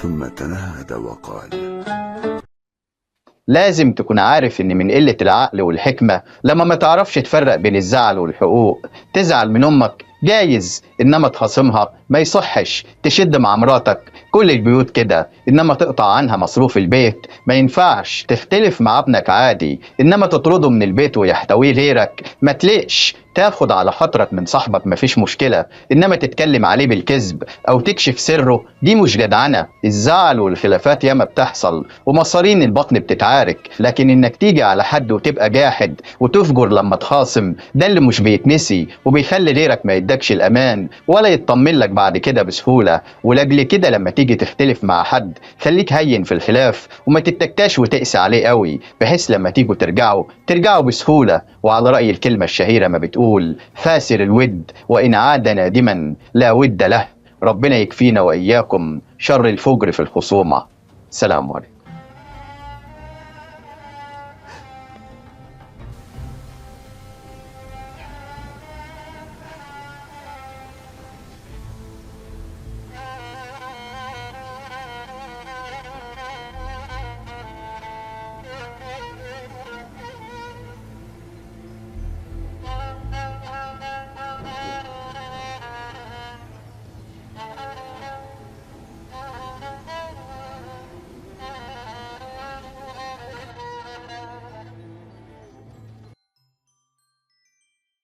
ثم تنهد وقال: لازم تكون عارف ان من قلة العقل والحكمة لما ما تعرفش تفرق بين الزعل والحقوق. تزعل من امك جايز، انما تخاصمها ما يصحش. تشد مع مراتك، كل البيوت كده، انما تقطع عنها مصروف البيت ما ينفعش. تختلف مع ابنك عادي، انما تطرده من البيت ويحتويه غيرك ما تلقش. تاخد على خاطرك من صاحبك مفيش مشكلة، انما تتكلم عليه بالكذب او تكشف سره دي مش جدعنة. الزعل والخلافات ياما بتحصل ومصارين البطن بتتعارك، لكن انك تيجي على حد وتبقى جاحد وتفجر لما تخاصم ده اللي مش بيتنسي، وبيخلي غيرك ما يدكش الامان ولا يطمن لك بعد كده بسهولة. ولاجل كده لما تيجي تختلف مع حد خليك هين في الخلاف وما تتكاش وتقسى عليه قوي، بحيث لما تيجوا ترجعوا بسهولة. وعلى رأي الكلمة الشهيرة ما بتقول: خاسر الود وإن عاد نادما لا ود له. ربنا يكفينا وإياكم شر الفجر في الخصومة. سلام عليكم.